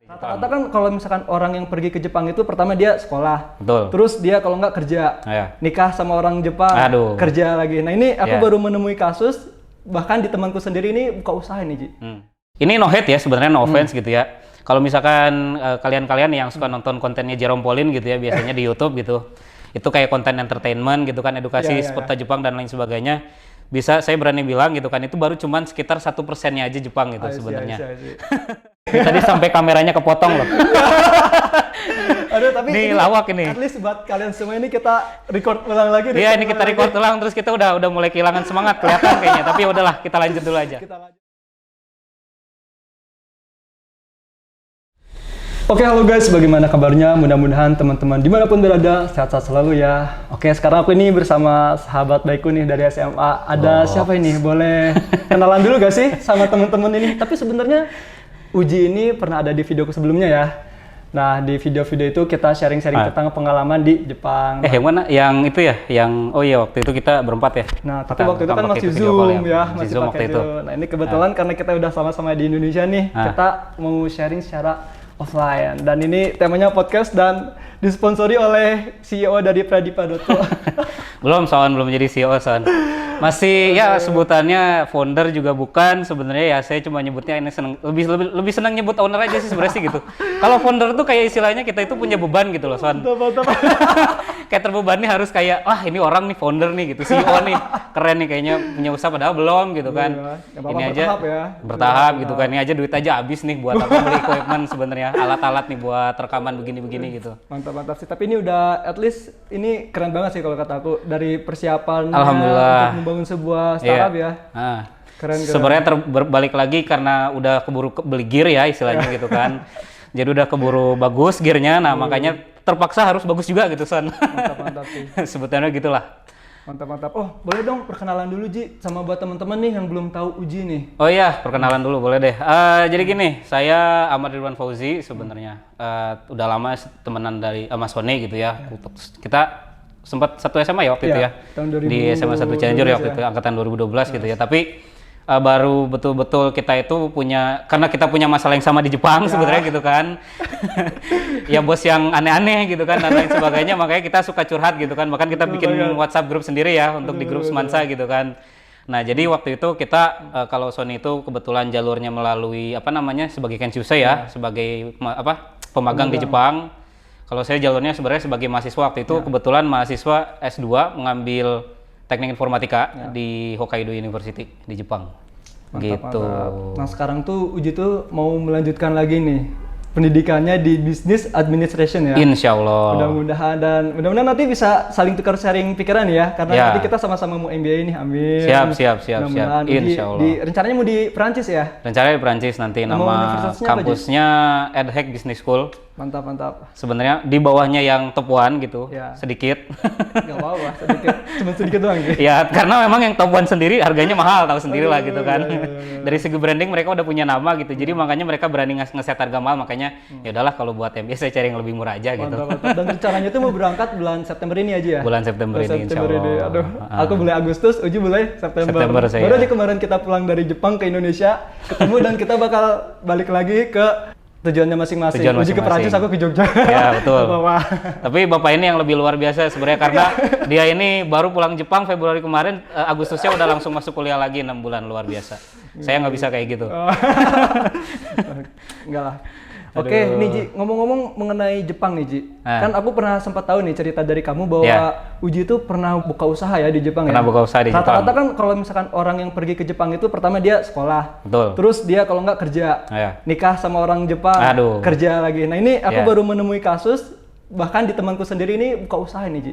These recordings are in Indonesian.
Rata-rata kan kalau misalkan orang yang pergi ke Jepang itu pertama dia sekolah, Betul. terus dia kalau nggak kerja, nikah sama orang Jepang, kerja lagi. Nah ini aku baru menemui kasus, bahkan di temanku sendiri ini buka usaha nih, Ji. Ini no hate ya sebenarnya, no offense gitu ya. Kalau misalkan kalian-kalian yang suka nonton kontennya Jerome Pauline gitu ya, biasanya di YouTube gitu, itu kayak konten entertainment gitu kan, edukasi seputar Jepang dan lain sebagainya. Bisa saya berani bilang gitu kan, itu baru cuman sekitar 1%-nya aja Jepang gitu sebenarnya. Tadi sampai kameranya kepotong loh. Aduh, tapi ini lawak ini. At least buat kalian semua ini kita record ulang lagi. Iya, ini kita record ulang terus kita udah mulai kehilangan semangat kelihatan kayaknya. Tapi udahlah, kita lanjut dulu aja. Oke, halo guys, bagaimana kabarnya? Mudah-mudahan teman-teman dimanapun berada sehat-sehat selalu ya. Oke, sekarang aku ini bersama sahabat baikku nih dari SMA. Ada siapa ini? Boleh kenalan dulu gak sih sama teman-teman ini? Tapi sebenarnya Uji ini pernah ada di videoku sebelumnya ya. Nah, di video-video itu kita sharing-sharing tentang pengalaman di Jepang. Yang mana? Yang itu ya? Yang, oh iya, waktu itu kita berempat ya? Nah, tapi waktu itu kan masih Zoom ya, masih pakai Zoom. Nah, ini kebetulan karena kita udah sama-sama di Indonesia nih, kita mau sharing secara offline. Dan ini temanya podcast dan disponsori oleh CEO dari Pradipa.co. belum jadi CEO, Son. Masih ya sebutannya founder juga bukan, sebenarnya ya saya cuma nyebutnya ini lebih senang nyebut owner aja sih sebenarnya sih gitu. Kalau founder tuh kayak istilahnya kita itu punya beban gitu loh, Son. Kayak terbebani harus kayak wah ini orang nih founder nih gitu, CEO nih keren nih kayaknya punya usaha, padahal belum gitu kan. Ini aja bertahap gitu kan, ini aja duit aja habis nih buat apa beli equipment sebenarnya, alat-alat nih buat rekaman begini-begini gitu. Mantap sih, tapi ini udah at least ini keren banget sih kalau kata aku, dari persiapan alhamdulillah untuk membangun sebuah startup ya. Keren. Sebenarnya balik lagi karena udah keburu beli gear ya istilahnya gitu kan. Jadi udah keburu bagus gearnya, nah makanya terpaksa harus bagus juga gitu, Son. Mantap sih. Sebetulnya gitulah. Mantap. Oh, boleh dong perkenalan dulu, Ji, sama buat teman-teman nih yang belum tahu Uji nih. Oh iya, perkenalan dulu boleh deh. Jadi gini, saya Ahmad Ridwan Fauzi sebenarnya. Udah lama temenan dari Mas Sony gitu ya. Kita sempat satu SMA ya waktu itu ya. Di SMA 1 Cianjur ya waktu itu, angkatan 2012 gitu ya. Tapi baru betul-betul kita itu punya, karena kita punya masalah yang sama di Jepang sebenarnya gitu kan. Ya bos yang aneh-aneh gitu kan dan lain sebagainya, makanya kita suka curhat gitu kan. Bahkan kita bikin WhatsApp grup sendiri ya untuk di grup Semansa gitu kan. Nah, jadi waktu itu kita kalau Sony itu kebetulan jalurnya melalui sebagai Kenshusei ya, sebagai pemagang di Jepang. Kalau saya jalurnya sebenarnya sebagai mahasiswa waktu itu kebetulan mahasiswa S2 mengambil teknik informatika di Hokkaido University di Jepang. Gitu. Nah, sekarang tuh Uji tuh mau melanjutkan lagi nih pendidikannya di Business Administration ya. Insya Allah. Mudah-mudahan nanti bisa saling tukar sharing pikiran ya, karena nanti kita sama-sama mau MBA nih, amin. Siap. Insya Allah. Rencananya mau di Perancis ya? Rencananya di Perancis nanti, nama kampusnya EdHack Business School. Mantap. Sebenarnya di bawahnya yang top 1 gitu, sedikit. Gak apa-apa, cuma sedikit doang gitu. Ya, karena memang yang top 1 sendiri harganya mahal, tahu sendiri lah gitu kan. Dari segi branding mereka udah punya nama gitu, jadi makanya mereka berani ngeset harga mahal, makanya ya udahlah kalau buat MBA saya cari yang lebih murah aja gitu. Mantap. Dan rencananya tuh mau berangkat bulan September ini aja ya? Bulan September ini insya Allah. Aduh, aku mulai Agustus, Uji mulai September baru aja kemarin kita pulang dari Jepang ke Indonesia, ketemu dan kita bakal balik lagi ke tujuannya masing-masing. Uji ke Perancis, aku ke Jogja. Ya betul. Tapi Bapak ini yang lebih luar biasa sebenarnya, karena dia ini baru pulang Jepang Februari kemarin, Agustusnya udah langsung masuk kuliah lagi 6 bulan, luar biasa. Saya nggak bisa kayak gitu. Enggak lah. Oke, nih Ji, ngomong-ngomong mengenai Jepang nih Ji, kan aku pernah sempat tahu nih cerita dari kamu bahwa Uji itu pernah buka usaha ya di Jepang. Pernah buka usaha di Jepang. Rata-rata kan kalau misalkan orang yang pergi ke Jepang itu pertama dia sekolah, terus dia kalau nggak kerja, nikah sama orang Jepang, kerja lagi. Nah ini aku baru menemui kasus, bahkan di temanku sendiri ini buka usaha nih Ji.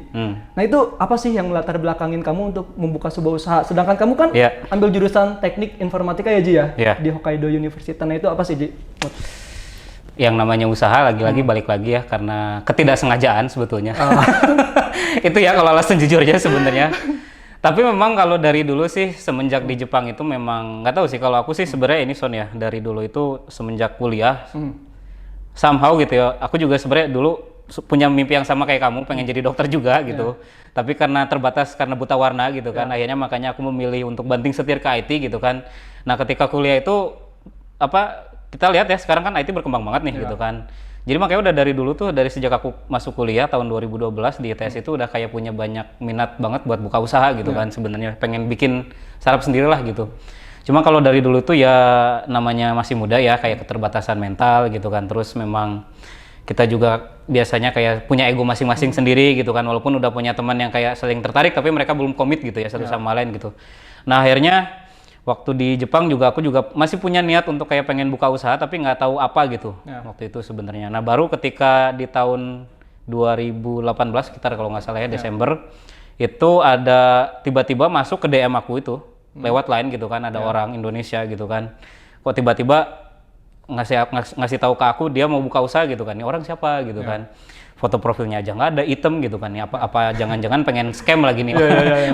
Nah itu apa sih yang melatar belakangin kamu untuk membuka sebuah usaha? Sedangkan kamu kan ambil jurusan teknik informatika ya Ji ya, di Hokkaido University. Nah itu apa sih Ji? Yang namanya usaha lagi-lagi balik lagi ya, karena ketidaksengajaan sebetulnya. Itu ya kalau alasan jujurnya sebenarnya. Tapi memang kalau dari dulu sih semenjak di Jepang itu memang nggak tahu sih, kalau aku sih sebenarnya ini Son ya, dari dulu itu semenjak kuliah somehow gitu ya, aku juga sebenarnya dulu punya mimpi yang sama kayak kamu, pengen jadi dokter juga gitu. Tapi karena terbatas karena buta warna gitu kan, akhirnya makanya aku memilih untuk banting setir ke IT gitu kan. Nah ketika kuliah itu kita lihat ya sekarang kan IT berkembang banget nih gitu kan. Jadi makanya udah dari dulu tuh, dari sejak aku masuk kuliah tahun 2012 di ITS itu udah kayak punya banyak minat banget buat buka usaha gitu kan sebenarnya, pengen bikin startup sendiri lah gitu. Cuma kalau dari dulu tuh ya namanya masih muda ya, kayak keterbatasan mental gitu kan, terus memang kita juga biasanya kayak punya ego masing-masing sendiri gitu kan, walaupun udah punya teman yang kayak saling tertarik tapi mereka belum komit gitu ya satu sama lain gitu. Nah akhirnya waktu di Jepang juga aku juga masih punya niat untuk kayak pengen buka usaha tapi nggak tahu apa gitu waktu itu sebenarnya. Nah baru ketika di tahun 2018 sekitar kalau nggak salah ya Desember itu ada tiba-tiba masuk ke DM aku itu lewat line gitu kan, ada orang Indonesia gitu kan, kok tiba-tiba ngasih tahu ke aku dia mau buka usaha gitu kan, ini orang siapa gitu kan. Foto profilnya aja nggak ada, item gitu kan, ya apa jangan-jangan pengen scam lagi nih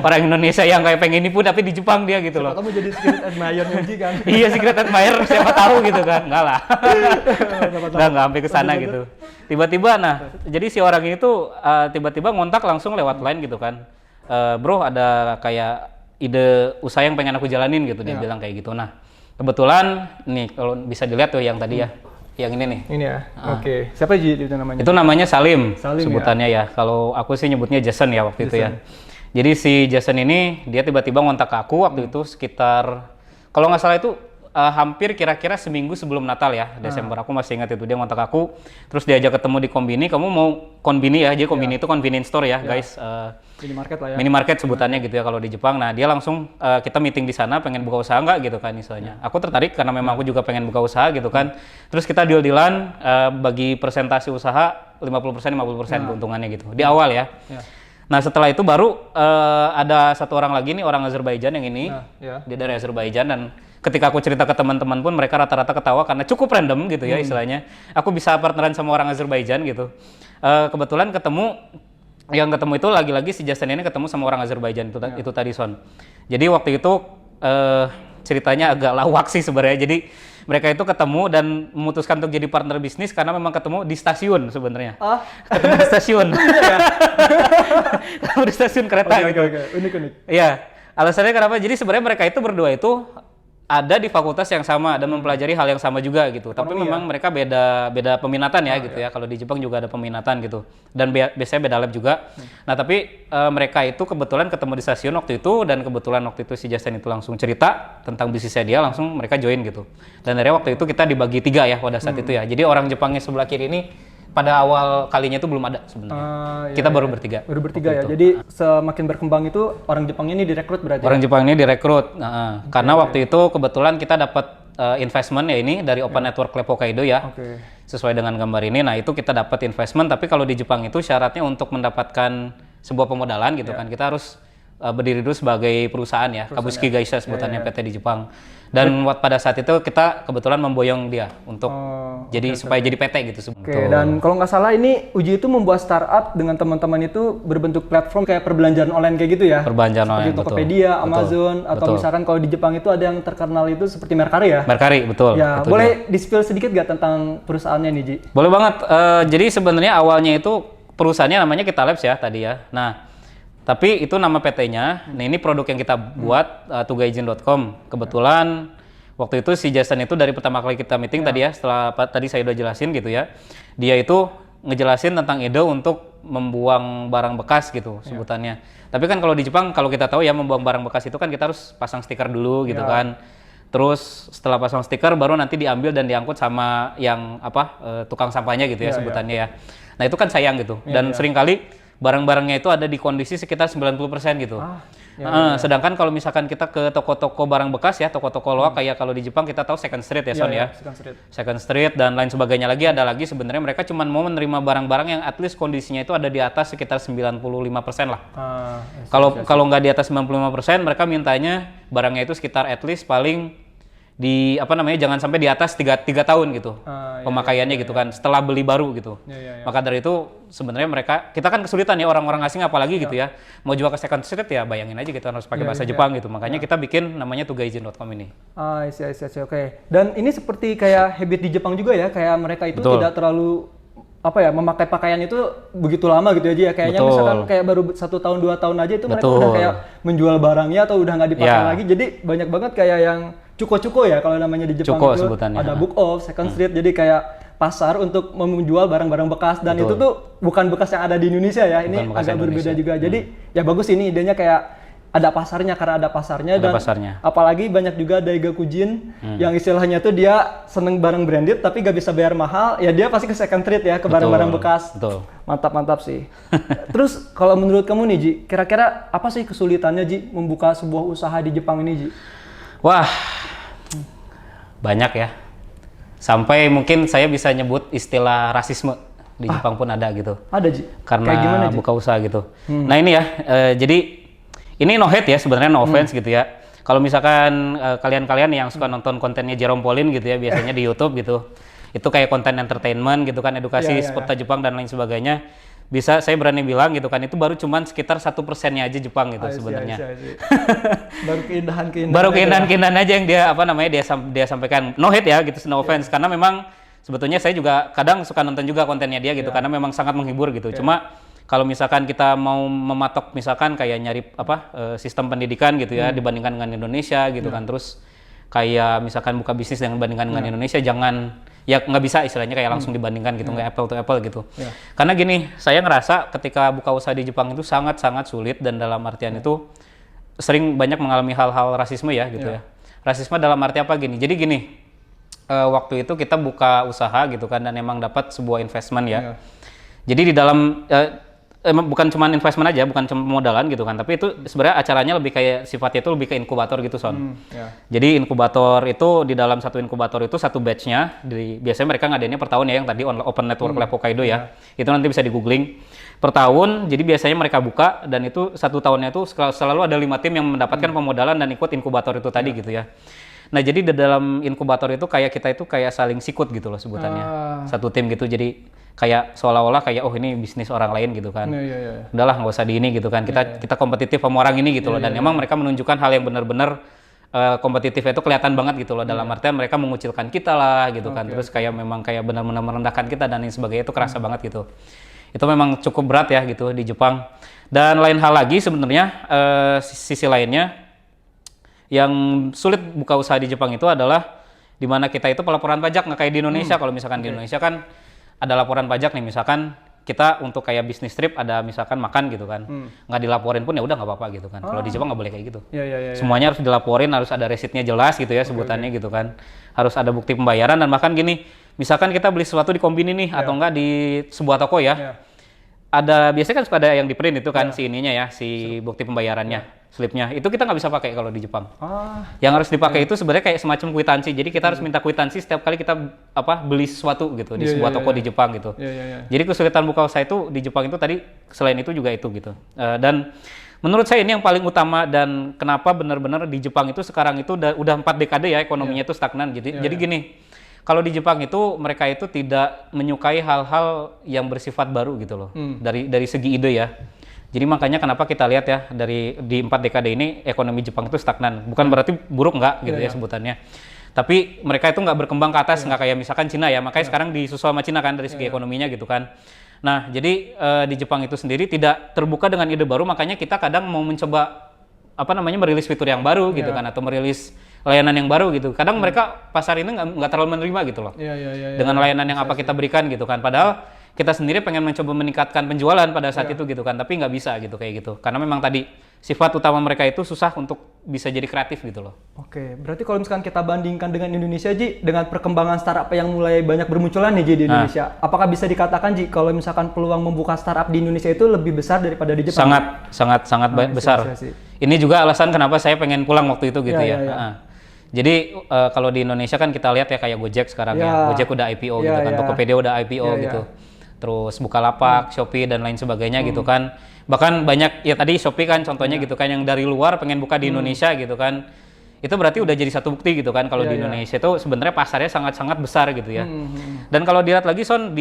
orang Indonesia yang kayak pengen nipu tapi di Jepang dia gitu loh. Kamu jadi secret admirer Uji kan? Iya secret admirer, siapa tahu gitu kan, nggak lah, nggak sampai ke sana gitu. Tiba-tiba, nah jadi si orang ini tuh tiba-tiba ngontak langsung lewat line gitu kan, bro ada kayak ide usaha yang pengen aku jalanin gitu, dia bilang kayak gitu. Nah kebetulan nih kalau bisa dilihat tuh yang tadi ya. Yang ini nih. Ini ya. Oke. Siapa itu namanya? Itu namanya Salim sebutannya ya. Kalau aku sih nyebutnya Jason ya waktu itu ya. Jadi si Jason ini dia tiba-tiba ngontak ke aku waktu itu sekitar kalau nggak salah itu hampir kira-kira seminggu sebelum Natal ya, Desember. Aku masih ingat itu, dia ngontak aku, terus diajak ketemu di Konbini. Kamu mau Konbini ya? Jadi Konbini itu convenience store ya, guys. Minimarket lah ya. Minimarket sebutannya gitu ya kalau di Jepang. Nah dia langsung kita meeting di sana, pengen buka usaha nggak gitu kan misalnya. Aku tertarik karena memang aku juga pengen buka usaha gitu kan. Terus kita deal-dealan bagi persentase usaha 50% keuntungannya gitu di awal ya. Nah setelah itu baru ada satu orang lagi nih, orang Azerbaijan yang ini, dia dari Azerbaijan, dan ketika aku cerita ke teman-teman pun mereka rata-rata ketawa karena cukup random gitu ya istilahnya. Aku bisa partneran sama orang Azerbaijan gitu. Kebetulan yang ketemu itu lagi-lagi si Justin ini ketemu sama orang Azerbaijan itu tadi Son. Jadi waktu itu ceritanya agak lawak sih sebenarnya. Jadi mereka itu ketemu dan memutuskan untuk jadi partner bisnis karena memang ketemu di stasiun sebenarnya. Ketemu di stasiun. Ketemu di stasiun kereta. Oke. Unik. Iya. Alasannya kenapa? Jadi sebenarnya mereka itu berdua itu ada di fakultas yang sama dan mempelajari hal yang sama juga gitu. Tapi memang mereka beda peminatan ya gitu ya. Kalau di Jepang juga ada peminatan gitu. Dan biasanya beda lab juga. Nah, tapi mereka itu kebetulan ketemu di stasiun waktu itu, dan kebetulan waktu itu si Justin itu langsung cerita tentang bisnisnya dia, langsung mereka join gitu. Dan akhirnya waktu itu kita dibagi 3 ya pada saat itu ya. Jadi orang Jepangnya sebelah kiri ini pada awal kalinya itu belum ada sebenarnya. Kita baru bertiga. Baru bertiga ya. Itu. Jadi semakin berkembang itu orang Jepang ini direkrut berarti. Orang Jepang ini direkrut. Karena waktu itu kebetulan kita dapat investment ya ini dari Open Network Club Hokkaido ya. Sesuai dengan gambar ini. Nah, itu kita dapat investment, tapi kalau di Jepang itu syaratnya untuk mendapatkan sebuah pemodalan gitu kan. Kita harus berdiri dulu sebagai perusahaan ya. Kabushiki Gaisha sebutannya PT di Jepang. Dan pada saat itu kita kebetulan memboyong dia untuk supaya jadi PT gitu. Dan kalau nggak salah ini Uji itu membuat startup dengan teman-teman itu berbentuk platform kayak perbelanjaan online kayak gitu ya. Perbelanjaan online, Tokopedia, Amazon, atau misalkan kalau di Jepang itu ada yang terkenal itu seperti Mercari ya. Mercari, betul. Ya, boleh di-spill sedikit nggak tentang perusahaannya nih, Ji? Boleh banget. Jadi sebenarnya awalnya itu perusahaannya namanya Kita Labs ya tadi ya. Nah, tapi itu nama PT-nya. Nah, ini produk yang kita buat, tugaijin.com. Kebetulan waktu itu si Jason itu dari pertama kali kita meeting tadi ya, setelah tadi saya udah jelasin gitu ya. Dia itu ngejelasin tentang ide untuk membuang barang bekas gitu sebutannya. Tapi kan kalau di Jepang, kalau kita tahu ya, membuang barang bekas itu kan kita harus pasang stiker dulu gitu kan. Terus setelah pasang stiker baru nanti diambil dan diangkut sama yang tukang sampahnya gitu ya sebutannya ya. Nah, itu kan sayang gitu. Dan seringkali barang-barangnya itu ada di kondisi sekitar 90% gitu. Sedangkan kalau misalkan kita ke toko-toko barang bekas ya, toko-toko loak kayak kalau di Jepang kita tahu Second Street ya Son ya. Second Street dan lain sebagainya lagi, ada lagi sebenarnya mereka cuma mau menerima barang-barang yang at least kondisinya itu ada di atas sekitar 95% lah. Kalau nggak di atas 95%, mereka mintanya barangnya itu sekitar at least paling di jangan sampai di atas 3 tahun gitu pemakaiannya gitu kan setelah beli baru gitu. Maka dari itu sebenarnya kita kan kesulitan ya, orang-orang asing apalagi gitu ya, mau jual ke Second Street ya bayangin aja kita harus pakai bahasa Jepang gitu. Makanya kita bikin namanya tugaijin.com ini. Oke. Dan ini seperti kayak habit di Jepang juga ya, kayak mereka itu tidak terlalu memakai pakaian itu begitu lama gitu aja ya. Kayaknya misalkan kayak baru 1 tahun 2 tahun aja itu mereka udah kayak menjual barangnya atau udah nggak dipakai lagi. Jadi banyak banget kayak yang cuko ya kalau namanya di Jepang cuko itu. Sebutannya. Ada book off, second street, jadi kayak pasar untuk menjual barang-barang bekas dan itu tuh bukan bekas yang ada di Indonesia ya, ini agak berbeda juga. Jadi ya bagus ini idenya kayak ada pasarnya karena ada pasarnya dan apalagi banyak juga Daigakujin yang istilahnya tuh dia seneng barang branded tapi gak bisa bayar mahal, ya dia pasti ke second street ya, ke barang-barang bekas. Mantap sih. Terus kalau menurut kamu nih Ji, kira-kira apa sih kesulitannya Ji membuka sebuah usaha di Jepang ini Ji? Wah, banyak ya. Sampai mungkin saya bisa nyebut istilah rasisme di Jepang pun ada gitu. Ada Ji? Karena gimana, Ji? Buka usaha gitu. Nah ini ya, jadi ini no hate ya sebenarnya, no offense gitu ya. Kalau misalkan kalian-kalian yang suka nonton kontennya Jerome Pauline gitu ya, biasanya di YouTube gitu. Itu kayak konten entertainment gitu kan, edukasi seputar Jepang dan lain sebagainya. Bisa saya berani bilang gitu kan, itu baru cuman sekitar 1%-nya aja Jepang gitu sebenarnya. Baru keindahan-keindahan. Baru keindahan-keindahan aja yang dia sampaikan. No hate ya gitu, no offense. Karena memang sebetulnya saya juga kadang suka nonton juga kontennya dia gitu, karena memang sangat menghibur gitu. Cuma kalau misalkan kita mau mematok misalkan kayak nyari sistem pendidikan gitu ya dibandingkan dengan Indonesia gitu kan, terus kayak misalkan buka bisnis dengan bandingkan dengan Indonesia, jangan ya nggak bisa istilahnya kayak langsung dibandingkan gitu, nggak apple to apple gitu. Karena gini, saya ngerasa ketika buka usaha di Jepang itu sangat-sangat sulit dan dalam artian itu sering banyak mengalami hal-hal rasisme ya gitu ya. Rasisme dalam arti apa gini? Jadi gini, waktu itu kita buka usaha gitu kan dan emang dapat sebuah investment ya. Jadi di dalam bukan cuma investment aja, bukan cuma modalan gitu kan, tapi itu sebenarnya acaranya lebih kayak sifatnya itu lebih ke inkubator gitu Son. Jadi inkubator itu di dalam satu inkubator itu satu batch-nya, biasanya mereka ngadainnya per tahun ya, yang tadi Open Network Lab Hokkaido ya, itu nanti bisa di googling per tahun. Jadi biasanya mereka buka dan itu satu tahunnya itu selalu ada 5 tim yang mendapatkan pemodalan dan ikut inkubator itu tadi gitu ya. Nah jadi di dalam inkubator itu kita itu kayak saling sikut gitu loh sebutannya, satu tim gitu. Jadi kayak seolah-olah kayak ini bisnis orang lain gitu kan. Udahlah nggak usah di ini gitu kan. Kita kompetitif sama orang ini gitu loh. Dan emang mereka menunjukkan hal yang benar-benar kompetitifnya itu kelihatan banget gitu loh. Dalam artian mereka mengucilkan kita lah gitu kan. Terus kayak memang kayak benar-benar merendahkan kita dan lain sebagainya, itu kerasa banget gitu. Itu memang cukup berat ya gitu di Jepang. Dan lain hal lagi sebenarnya sisi lainnya yang sulit buka usaha di Jepang itu adalah dimana kita itu pelaporan pajak nggak kayak di Indonesia. Kalau misalkan di Indonesia kan ada laporan pajak nih, misalkan kita untuk kayak bisnis trip ada misalkan makan gitu kan, nggak dilaporin pun ya udah nggak apa-apa gitu kan. Kalau di Jepang nggak boleh kayak gitu. Semuanya harus dilaporin, harus ada resitnya jelas gitu ya sebutannya gitu kan. Harus ada bukti pembayaran dan bahkan gini, misalkan kita beli sesuatu di kombini nih atau enggak di sebuah toko ya. Ada biasanya kan suka ada yang di print itu kan si ininya ya, si bukti pembayarannya, slipnya. Itu kita nggak bisa pakai kalau di Jepang. Yang harus dipakai itu sebenarnya kayak semacam kwitansi. Jadi kita harus minta kwitansi setiap kali kita beli sesuatu gitu di sebuah toko di Jepang gitu. Jadi kesulitan buka usaha itu di Jepang itu tadi selain itu juga itu gitu. Dan menurut saya ini yang paling utama dan kenapa benar-benar di Jepang itu sekarang itu udah 4 dekade ya ekonominya itu stagnan. Jadi gini. Kalau di Jepang itu mereka itu tidak menyukai hal-hal yang bersifat baru gitu loh. Dari segi ide ya. Jadi makanya kenapa kita lihat ya di 4 dekade ini ekonomi Jepang itu stagnan. Bukan berarti buruk nggak gitu ya sebutannya. Tapi mereka itu nggak berkembang ke atas, nggak kayak misalkan Cina ya. Makanya sekarang disusul sama Cina kan dari segi ekonominya gitu kan. Nah jadi di Jepang itu sendiri tidak terbuka dengan ide baru, makanya kita kadang mau mencoba merilis fitur yang baru gitu kan, atau merilis layanan yang baru gitu. Kadang mereka pasar ini nggak terlalu menerima gitu loh. Dengan layanan yang apa kita berikan gitu kan. Padahal kita sendiri pengen mencoba meningkatkan penjualan pada saat itu gitu kan, tapi nggak bisa gitu kayak gitu. Karena memang tadi sifat utama mereka itu susah untuk bisa jadi kreatif gitu loh. Oke, berarti kalau misalkan kita bandingkan dengan Indonesia Ji, dengan perkembangan startup yang mulai banyak bermunculan nih Ji di Indonesia, apakah bisa dikatakan Ji kalau misalkan peluang membuka startup di Indonesia itu lebih besar daripada di Jepang? Sangat besar. Ini juga alasan kenapa saya pengen pulang waktu itu gitu ya. Jadi kalau di Indonesia kan kita lihat ya kayak Gojek sekarang ya. Gojek udah IPO gitu kan, Tokopedia udah IPO gitu. Terus Bukalapak, Shopee dan lain sebagainya gitu kan. Bahkan banyak ya tadi Shopee kan contohnya gitu kan yang dari luar pengen buka di Indonesia gitu kan. Itu berarti udah jadi satu bukti gitu kan kalau di Indonesia itu sebenarnya pasarnya sangat-sangat besar gitu ya. Dan kalau dilihat lagi Son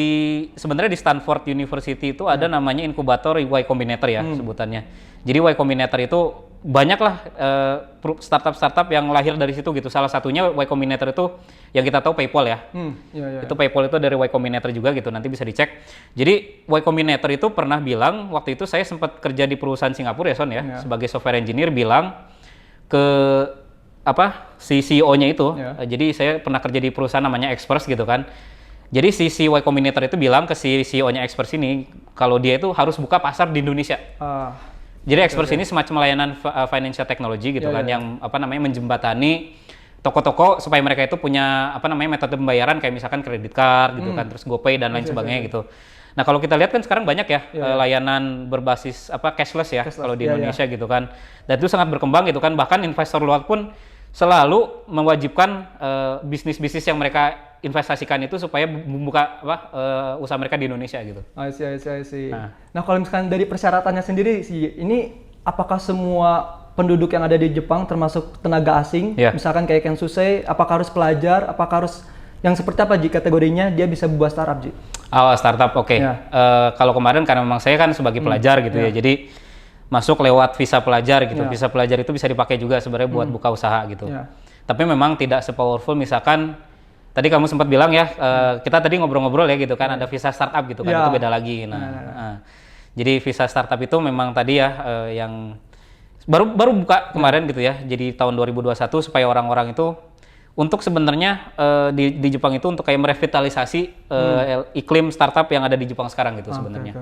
sebenarnya di Stanford University itu ada namanya inkubator Y Combinator ya sebutannya. Jadi Y Combinator itu banyaklah startup-startup yang lahir dari situ gitu. Salah satunya Y Combinator itu yang kita tahu PayPal ya. Itu PayPal itu dari Y Combinator juga gitu. Nanti bisa dicek. Jadi Y Combinator itu pernah bilang waktu itu saya sempat kerja di perusahaan Singapura ya Son ya, sebagai software engineer, bilang ke si CEO-nya itu. Jadi saya pernah kerja di perusahaan namanya Express gitu kan. Jadi si Y Combinator itu bilang ke si CEO-nya Express ini kalau dia itu harus buka pasar di Indonesia. Jadi Express ini semacam layanan financial technology gitu kan, yang menjembatani toko-toko supaya mereka itu punya metode pembayaran kayak misalkan kredit card gitu kan, terus GoPay dan lain sebagainya gitu. Nah kalau kita lihat kan sekarang banyak ya layanan berbasis cashless ya kalau di Indonesia gitu kan, dan itu sangat berkembang gitu kan, bahkan investor luar pun selalu mewajibkan bisnis-bisnis yang mereka investasikan itu supaya membuka usaha mereka di Indonesia gitu. I see. Nah kalau misalkan dari persyaratannya sendiri sih, ini apakah semua penduduk yang ada di Jepang termasuk tenaga asing, misalkan kayak Ken Susei, apakah harus pelajar, apakah harus yang seperti apa Ji kategorinya dia bisa buat startup Ji? Startup oke. Kalau kemarin karena memang saya kan sebagai pelajar gitu ya, jadi masuk lewat visa pelajar gitu. Visa pelajar itu bisa dipakai juga sebenarnya buat buka usaha gitu. Tapi memang tidak sepowerful misalkan tadi kamu sempat bilang ya, kita tadi ngobrol-ngobrol ya gitu kan, ada visa startup gitu kan, itu beda lagi. Jadi visa startup itu memang tadi ya yang baru buka kemarin gitu ya, jadi tahun 2021 supaya orang-orang itu untuk sebenarnya di Jepang itu untuk kayak merevitalisasi iklim startup yang ada di Jepang sekarang gitu sebenarnya.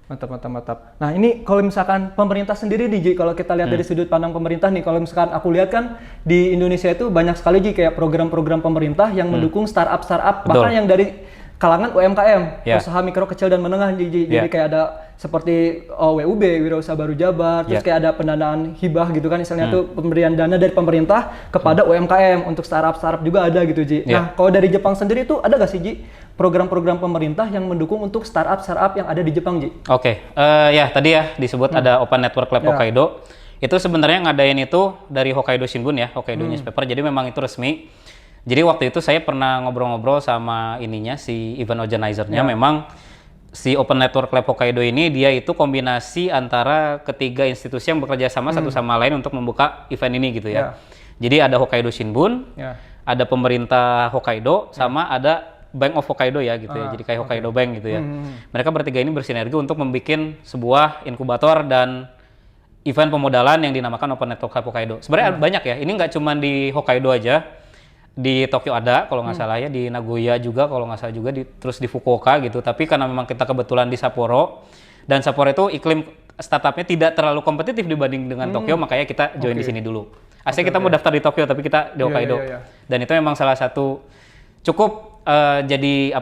Mantap. Nah ini kalau misalkan pemerintah sendiri nih Ji, kalau kita lihat dari sudut pandang pemerintah nih, kalau misalkan aku lihat kan di Indonesia itu banyak sekali Ji kayak program-program pemerintah yang mendukung startup bahkan yang dari kalangan UMKM, usaha mikro kecil dan menengah Ji. Jadi kayak ada seperti WUB, Wirausaha Baru Jabar, terus kayak ada pendanaan hibah gitu kan, misalnya tuh pemberian dana dari pemerintah kepada UMKM untuk startup juga ada gitu Ji. Nah kalau dari Jepang sendiri itu ada gak sih Ji program-program pemerintah yang mendukung untuk startup yang ada di Jepang Ji? Ya tadi ya disebut ada Open Network Lab Hokkaido. Itu sebenarnya ngadain itu dari Hokkaido Shimbun ya, Hokkaido Newspaper, jadi memang itu resmi. Jadi waktu itu saya pernah ngobrol-ngobrol sama si event organizer-nya. Memang si Open Network Lab Hokkaido ini dia itu kombinasi antara ketiga institusi yang bekerja sama satu sama lain untuk membuka event ini gitu ya. Jadi ada Hokkaido Shimbun, ada pemerintah Hokkaido, sama ada Bank of Hokkaido ya gitu ya. Jadi kayak Hokkaido Bank gitu ya. Mereka bertiga ini bersinergi untuk membuat sebuah inkubator dan event pemodalan yang dinamakan Open Network Lab Hokkaido. Sebenarnya banyak ya. Ini nggak cuma di Hokkaido aja. Di Tokyo ada kalau nggak salah ya, di Nagoya juga kalau nggak salah juga, terus di Fukuoka gitu. Tapi karena memang kita kebetulan di Sapporo, dan Sapporo itu iklim startupnya tidak terlalu kompetitif dibanding dengan Tokyo, makanya kita join di sini dulu. Aslinya kita mau daftar di Tokyo tapi kita di Hokkaido. Dan itu memang salah satu cukup jadi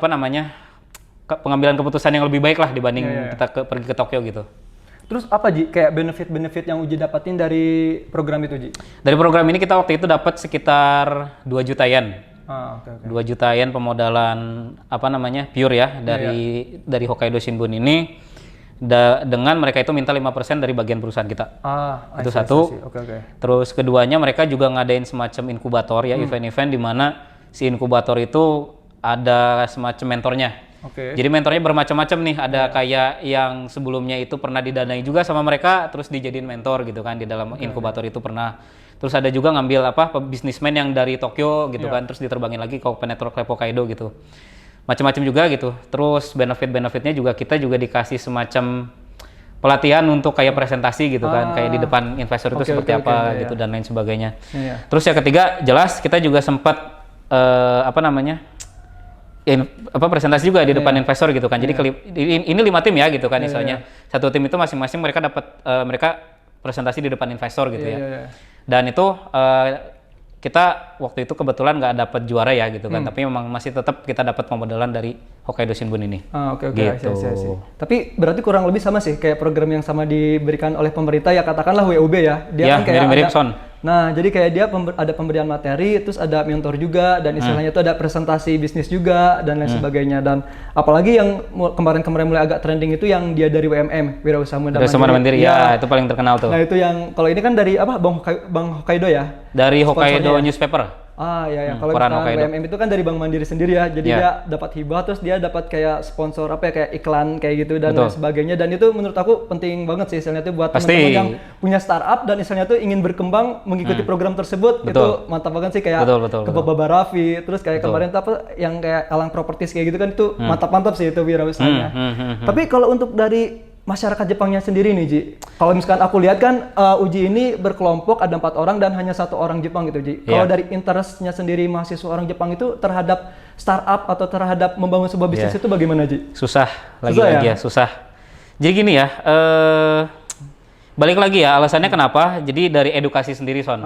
pengambilan keputusan yang lebih baik lah dibanding kita pergi ke Tokyo gitu. Terus apa Ji, kayak benefit-benefit yang Uji dapatin dari program itu Ji? Dari program ini kita waktu itu dapat sekitar 2 juta yen. 2 juta yen pemodalan pure ya dari Hokkaido Shimbun ini, dengan mereka itu minta 5% dari bagian perusahaan kita. Itu satu. Terus keduanya mereka juga ngadain semacam inkubator ya, event-event di mana si inkubator itu ada semacam mentornya. Jadi mentornya bermacam-macam nih, ada kayak yang sebelumnya itu pernah didanai juga sama mereka, terus dijadiin mentor gitu kan di dalam inkubator itu pernah. Terus ada juga ngambil bisnismen yang dari Tokyo gitu kan, terus diterbangin lagi ke Open Network Lab Hokkaido gitu. Macam-macam juga gitu. Terus benefit-benefitnya juga kita juga dikasih semacam pelatihan untuk kayak presentasi gitu kan, kayak di depan investor itu seperti apa gitu dan lain sebagainya. Terus yang ketiga jelas kita juga sempat presentasi juga di depan investor gitu kan. Jadi ini 5 tim ya gitu kan misalnya. Satu tim itu masing-masing mereka dapat mereka presentasi di depan investor gitu ya. Dan itu kita waktu itu kebetulan nggak dapat juara ya gitu kan, tapi memang masih tetap kita dapat pemodalan dari Hokkaido Shimbun ini. Gitu. Tapi berarti kurang lebih sama sih kayak program yang sama diberikan oleh pemerintah ya, katakanlah WUB ya. Dia kan kayak mirip-mirip Son. Nah, jadi kayak dia ada pemberian materi, terus ada mentor juga, dan istilahnya itu ada presentasi bisnis juga, dan lain sebagainya. Dan apalagi yang kemarin-kemarin mulai agak trending itu yang dia dari WMM, Wirausaha Muda Mandiri. Ya, itu paling terkenal tuh. Nah, itu yang, kalau ini kan dari Bang Hokkaido ya? Dari Hokkaido Newspaper. Kalau misalkan WMM itu kan dari Bank Mandiri sendiri ya, jadi dia dapat hibah, terus dia dapat kayak sponsor kayak iklan kayak gitu dan lain sebagainya, dan itu menurut aku penting banget sih istilahnya itu buat teman-teman yang punya startup dan istilahnya tuh ingin berkembang mengikuti program tersebut. Itu mantap banget sih, kayak ke Baba Raffi, terus kayak kemarin yang kayak Alang Properties kayak gitu kan, itu mantap sih itu wirausaha. Tapi kalau untuk dari masyarakat Jepangnya sendiri nih Ji. Kalau misalkan aku lihat kan uji ini berkelompok ada 4 orang dan hanya 1 orang Jepang gitu Ji. Kalau dari interestnya sendiri mahasiswa orang Jepang itu terhadap startup atau terhadap membangun sebuah bisnis itu bagaimana Ji? Susah lagi-lagi ya, susah. Jadi gini ya, balik lagi ya alasannya kenapa. Jadi dari edukasi sendiri Son.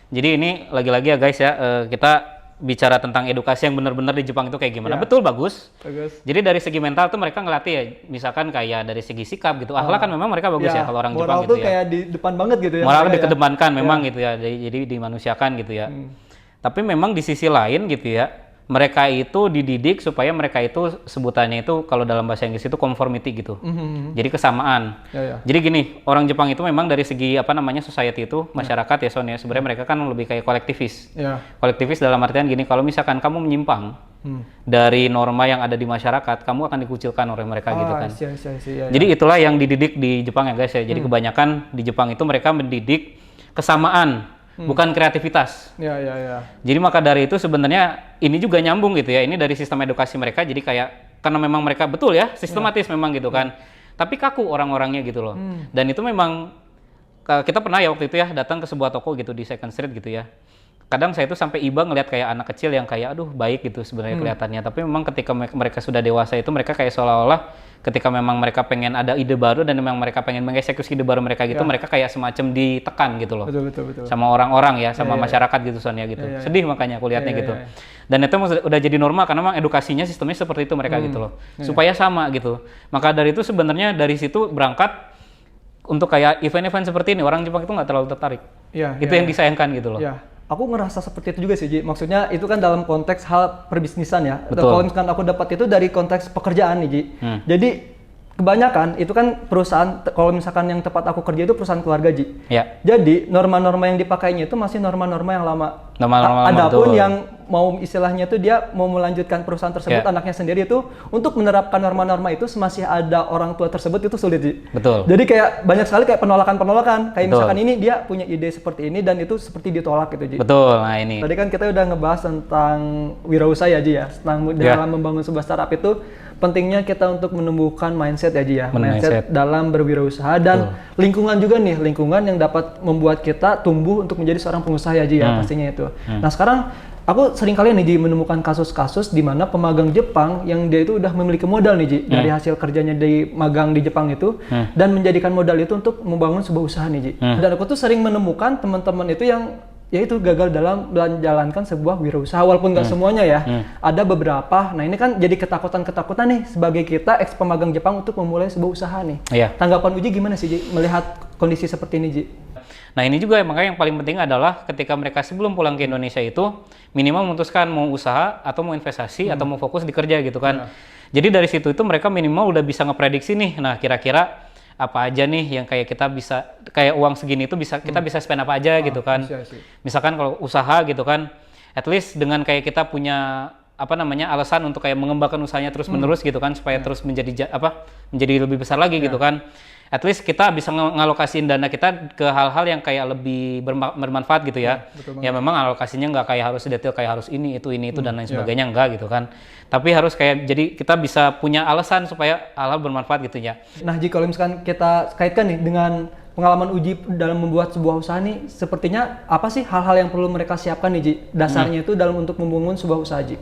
Jadi ini lagi-lagi ya guys ya, kita bicara tentang edukasi yang benar-benar di Jepang itu kayak gimana. Betul, bagus. Jadi dari segi mental tuh mereka ngelatih ya, misalkan kayak dari segi sikap gitu. Akhlak kan memang mereka bagus ya kalau orang Jepang gitu ya. Moral tuh kayak di depan banget gitu ya. Moralnya dikedepankan memang gitu ya. Jadi dimanusiakan gitu ya. Tapi memang di sisi lain gitu ya, mereka itu dididik supaya mereka itu sebutannya itu kalau dalam bahasa Inggris itu conformity gitu. Jadi kesamaan. Jadi gini, orang Jepang itu memang dari segi apa namanya society itu masyarakat ya Son ya, sebenarnya mereka kan lebih kayak kolektivis. Kolektivis dalam artian gini, kalau misalkan kamu menyimpang dari norma yang ada di masyarakat, kamu akan dikucilkan oleh mereka gitu kan. Jadi itulah yang dididik di Jepang ya guys ya. Jadi kebanyakan di Jepang itu mereka mendidik kesamaan. Bukan kreativitas. Jadi maka dari itu sebenarnya ini juga nyambung gitu ya. Ini dari sistem edukasi mereka. Jadi kayak karena memang mereka betul ya sistematis memang gitu kan. Tapi kaku orang-orangnya gitu loh. Dan itu memang kita pernah ya waktu itu ya datang ke sebuah toko gitu di Second Street gitu ya. Kadang saya itu sampai iba ngelihat kayak anak kecil yang kayak aduh baik gitu sebenarnya kelihatannya. Tapi memang ketika mereka sudah dewasa itu mereka kayak seolah-olah ketika memang mereka pengen ada ide baru dan memang mereka pengen mengeksekusi ide baru mereka gitu, mereka kayak semacam ditekan gitu loh. Betul. Sama orang-orang ya, sama masyarakat gitu Son ya gitu. Sedih makanya aku lihatnya gitu. Dan itu udah jadi normal karena memang edukasinya sistemnya seperti itu mereka gitu loh. Supaya sama gitu. Maka dari itu sebenarnya dari situ berangkat untuk kayak event-event seperti ini orang Jepang itu nggak terlalu tertarik. Itu yang disayangkan gitu loh. Aku ngerasa seperti itu juga sih Ji. Maksudnya itu kan dalam konteks hal perbisnisan ya. Kalau misalkan aku dapat itu dari konteks pekerjaan nih Ji. Jadi kebanyakan itu kan perusahaan, kalau misalkan yang tempat aku kerja itu perusahaan keluarga Ji. Jadi norma-norma yang dipakainya itu masih norma-norma yang lama. Adapun yang mau istilahnya itu dia mau melanjutkan perusahaan tersebut anaknya sendiri itu untuk menerapkan norma-norma itu masih ada orang tua tersebut itu sulit Ji. Jadi kayak banyak sekali kayak penolakan. Kayak misalkan ini dia punya ide seperti ini dan itu seperti ditolak gitu Ji. Nah ini. Tadi kan kita udah ngebahas tentang wirausaha ya Ji ya. Tentang dalam membangun sebuah startup itu pentingnya kita untuk menumbuhkan mindset ya Ji ya. Mindset dalam berwirausaha dan lingkungan juga nih, lingkungan yang dapat membuat kita tumbuh untuk menjadi seorang pengusaha ya Ji ya pastinya itu. Nah sekarang aku sering kali nih Ji menemukan kasus-kasus di mana pemagang Jepang yang dia itu udah memiliki modal nih Ji dari hasil kerjanya di magang di Jepang itu dan menjadikan modal itu untuk membangun sebuah usaha nih Ji. Dan aku tuh sering menemukan teman-teman itu yang yaitu gagal dalam menjalankan sebuah wirausaha walaupun nggak semuanya ya. Ada beberapa. Nah ini kan jadi ketakutan nih sebagai kita ex pemagang Jepang untuk memulai sebuah usaha nih. Tanggapan Uji gimana sih Ji melihat kondisi seperti ini Ji? Nah ini juga makanya yang paling penting adalah ketika mereka sebelum pulang ke Indonesia itu minimal memutuskan mau usaha atau mau investasi atau mau fokus di kerja gitu kan. Jadi dari situ itu mereka minimal udah bisa ngeprediksi nih. Nah kira-kira apa aja nih yang kayak kita bisa kayak uang segini itu bisa kita bisa spend apa aja gitu kan. Misalkan kalau usaha gitu kan, at least dengan kayak kita punya apa namanya alasan untuk kayak mengembangkan usahanya terus menerus gitu kan supaya terus menjadi menjadi lebih besar lagi gitu kan. At least kita bisa ngalokasiin dana kita ke hal-hal yang kayak lebih bermanfaat gitu ya. Ya memang alokasinya nggak kayak harus detail kayak harus ini itu dan lain sebagainya enggak gitu kan. Tapi harus kayak jadi kita bisa punya alasan supaya hal-hal bermanfaat gitu ya. Nah Ji kalau misalkan kita kaitkan nih dengan pengalaman Uji dalam membuat sebuah usaha nih, sepertinya apa sih hal-hal yang perlu mereka siapkan nih Ji? Dasarnya itu dalam untuk membangun sebuah usaha Ji.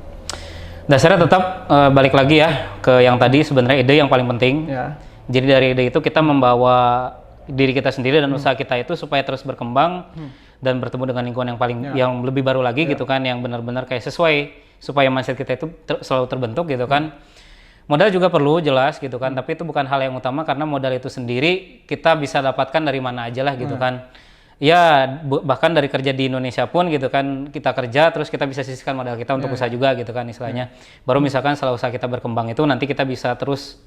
Dasarnya tetap balik lagi ya ke yang tadi sebenarnya ide yang paling penting. Jadi dari ide itu kita membawa diri kita sendiri dan usaha kita itu supaya terus berkembang dan bertemu dengan lingkungan yang paling yang lebih baru lagi gitu kan, yang benar-benar kayak sesuai supaya mindset kita itu selalu terbentuk gitu kan. Modal juga perlu jelas gitu kan, tapi itu bukan hal yang utama karena modal itu sendiri kita bisa dapatkan dari mana aja lah gitu kan. Ya bahkan dari kerja di Indonesia pun gitu kan, kita kerja terus kita bisa sisihkan modal kita untuk usaha juga gitu kan istilahnya. Baru misalkan setelah usaha kita berkembang itu nanti kita bisa terus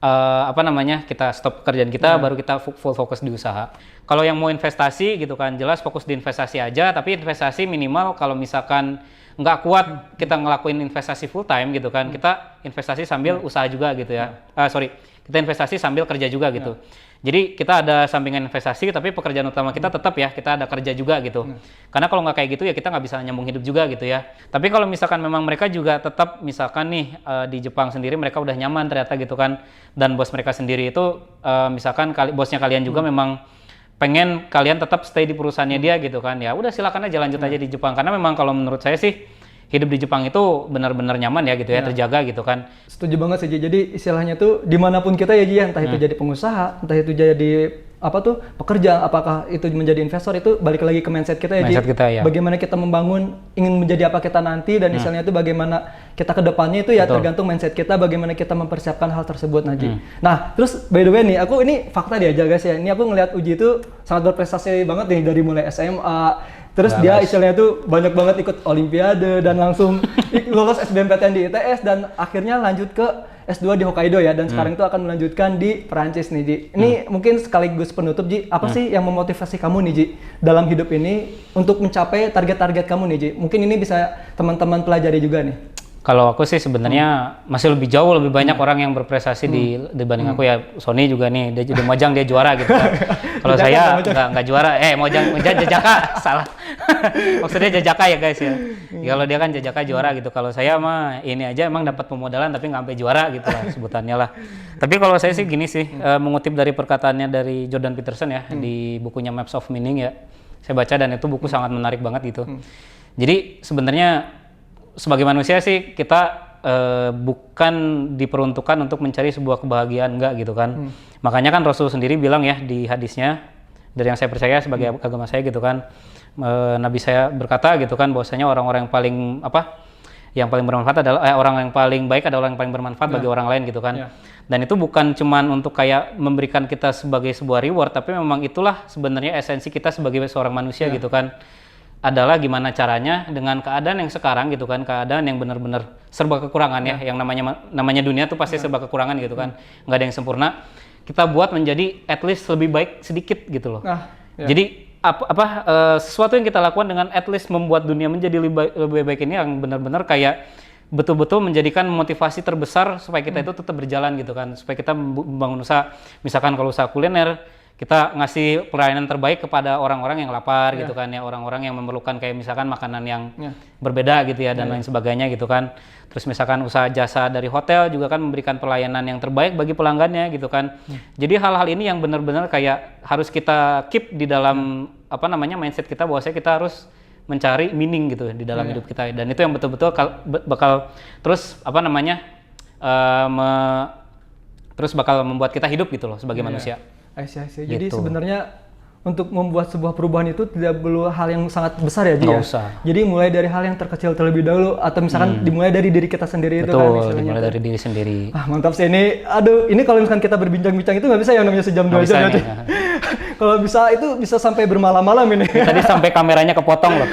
kita stop pekerjaan kita baru kita full fokus di usaha. Kalau yang mau investasi gitu kan jelas fokus di investasi aja, tapi investasi minimal kalau misalkan nggak kuat kita ngelakuin investasi full time gitu kan, kita investasi sambil usaha juga gitu ya. Kita investasi sambil kerja juga gitu. Jadi kita ada sampingan investasi, tapi pekerjaan utama kita tetap ya, kita ada kerja juga gitu. Karena kalau nggak kayak gitu ya kita nggak bisa nyambung hidup juga gitu ya. Tapi kalau misalkan memang mereka juga tetap, misalkan nih di Jepang sendiri mereka udah nyaman ternyata gitu kan, dan bos mereka sendiri itu misalkan bosnya kalian juga memang pengen kalian tetap stay di perusahaannya dia gitu kan, ya udah silakan aja lanjut aja di Jepang. Karena memang kalau menurut saya sih hidup di Jepang itu benar-benar nyaman ya gitu ya, terjaga gitu kan. Setuju banget sih Ji. Jadi istilahnya tuh dimanapun kita ya Ji, entah itu jadi pengusaha, entah itu jadi pekerja, apakah itu menjadi investor, itu balik lagi ke mindset kita ya Ji. Ya. Bagaimana kita membangun, ingin menjadi apa kita nanti, dan istilahnya itu bagaimana kita ke depannya itu ya tergantung mindset kita, bagaimana kita mempersiapkan hal tersebut Ji. Nah, terus by the way nih, ini fakta dia aja guys ya. Ini aku ngelihat Uji itu sangat berprestasi banget nih dari mulai SMA. Terus dia istilahnya tuh banyak banget ikut olimpiade dan langsung lolos SBMPTN di ITS dan akhirnya lanjut ke S2 di Hokkaido ya, dan sekarang itu akan melanjutkan di Perancis nih Ji. Ini mungkin sekaligus penutup Ji, apa sih yang memotivasi kamu nih Ji dalam hidup ini untuk mencapai target-target kamu nih Ji? Mungkin ini bisa teman-teman pelajari juga nih. Kalau aku sih sebenarnya masih lebih banyak orang yang berprestasi dibanding aku ya. Sony juga nih, dia jadi Mojang, dia juara gitu kan. Kalau saya nggak juara, Mojang Jajaka salah. Maksudnya Jajaka ya guys ya. Kalau dia kan Jajaka juara gitu. Kalau saya mah ini aja emang dapat pemodalan tapi nggak sampai juara gitu lah sebutannya lah. Tapi kalau saya sih gini sih, mengutip dari perkataannya dari Jordan Peterson ya di bukunya Maps of Meaning ya. Saya baca dan itu buku sangat menarik banget gitu. Jadi sebenarnya sebagai manusia sih kita bukan diperuntukkan untuk mencari sebuah kebahagiaan, enggak gitu kan. Makanya kan Rasul sendiri bilang ya di hadisnya, dari yang saya percaya sebagai agama saya gitu kan, Nabi saya berkata gitu kan, bahwasanya orang-orang yang paling bermanfaat adalah orang yang paling baik adalah orang yang paling bermanfaat bagi orang lain gitu kan. Dan itu bukan cuman untuk kayak memberikan kita sebagai sebuah reward, tapi memang itulah sebenarnya esensi kita sebagai seorang manusia gitu kan. Adalah gimana caranya dengan keadaan yang sekarang gitu kan, keadaan yang benar-benar serba kekurangan ya, yang namanya dunia tuh pasti serba kekurangan gitu kan, nggak ada yang sempurna, kita buat menjadi at least lebih baik sedikit gitu loh. Jadi sesuatu yang kita lakukan dengan at least membuat dunia menjadi lebih baik ini yang benar-benar kayak betul-betul menjadikan motivasi terbesar supaya kita itu tetap berjalan gitu kan, supaya kita membangun usaha, misalkan kalau usaha kuliner, kita ngasih pelayanan terbaik kepada orang-orang yang lapar gitu kan ya, orang-orang yang memerlukan kayak misalkan makanan yang berbeda gitu ya dan lain sebagainya gitu kan. Terus misalkan usaha jasa dari hotel juga kan memberikan pelayanan yang terbaik bagi pelanggannya gitu kan. Jadi hal-hal ini yang benar-benar kayak harus kita keep di dalam mindset kita, bahwasanya kita harus mencari meaning gitu di dalam hidup kita, dan itu yang betul-betul bakal terus terus bakal membuat kita hidup gitu loh sebagai manusia. Jadi sebenarnya untuk membuat sebuah perubahan itu tidak perlu hal yang sangat besar ya Ji ya? Jadi mulai dari hal yang terkecil terlebih dahulu, atau misalkan dimulai dari diri kita sendiri. Betul, itu kan dimulai dari diri sendiri. Mantap sih ini. Ini kalau misalkan kita berbincang-bincang itu nggak bisa yang namanya sejam 2 jam ya. Kalau bisa itu bisa sampai bermalam-malam ini. Tadi sampai kameranya kepotong loh.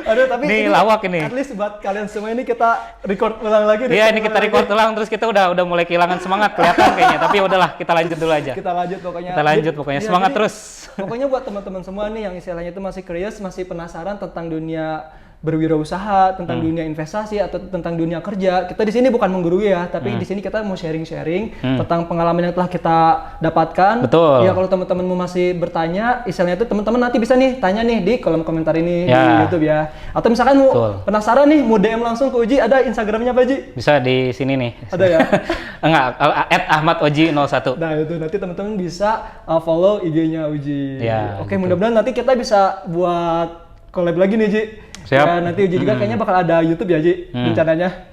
Tapi ini lawak ini. At least buat kalian semua ini kita record ulang lagi. Iya, ini kita record ulang, terus kita udah mulai kehilangan semangat kelihatan kayaknya. Tapi udahlah, kita lanjut dulu aja. Kita lanjut pokoknya. Semangat terus. Pokoknya buat teman-teman semua nih yang istilahnya itu masih curious, masih penasaran tentang dunia berwirausaha, tentang dunia investasi atau tentang dunia kerja. Kita di sini bukan menggurui ya, tapi di sini kita mau sharing-sharing tentang pengalaman yang telah kita dapatkan. Betul. Ya kalau teman-teman mau masih bertanya, istilahnya itu teman-teman nanti bisa nih tanya nih di kolom komentar ini di YouTube ya. Atau misalkan mau penasaran nih, mau DM langsung ke Uji, ada Instagramnya apa Ji? Bisa di sini nih. Ada ya? Enggak, @ahmadoji01. Nah itu nanti teman-teman bisa follow IG-nya Uji. Oke, mudah-mudahan nanti kita bisa buat collab lagi nih Ji. Siap. Ya, nanti Uji juga kayaknya bakal ada YouTube ya Ji, rencananya.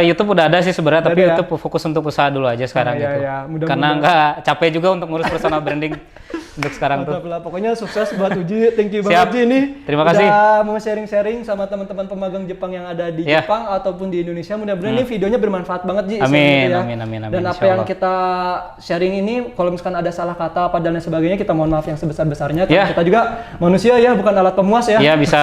YouTube udah ada sih sebenarnya, tapi YouTube fokus untuk usaha dulu aja sekarang gitu. Karena nggak capek juga untuk ngurus personal branding untuk sekarang tuh. Pokoknya sukses buat Uji, thank you banget Uji nih. Terima kasih. Udah mau sharing-sharing sama teman-teman pemagang Jepang yang ada di Jepang ataupun di Indonesia. Mudah-mudahan ini videonya bermanfaat banget Ji. Amin. Dan apa yang kita sharing ini, kalau misalkan ada salah kata apa dan lain sebagainya, kita mohon maaf yang sebesar-besarnya. Kita juga manusia ya, bukan alat pemuas ya. Iya, bisa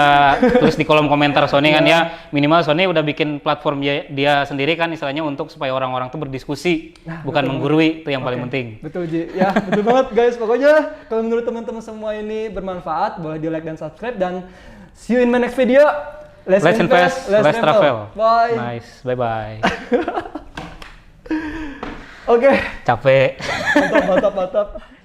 tulis di kolom komentar Sony kan ya. Minimal Sony udah bikin platform dia sendiri kan istilahnya untuk supaya orang-orang tuh berdiskusi, bukan menggurui, itu yang paling penting. Betul Ji. Ya, betul banget guys. Pokoknya kalau menurut teman-teman semua ini bermanfaat, boleh di like dan subscribe, dan see you in my next video. Let's invest, let's travel. Bye. Nice, bye-bye. Oke. Capek. Mantap.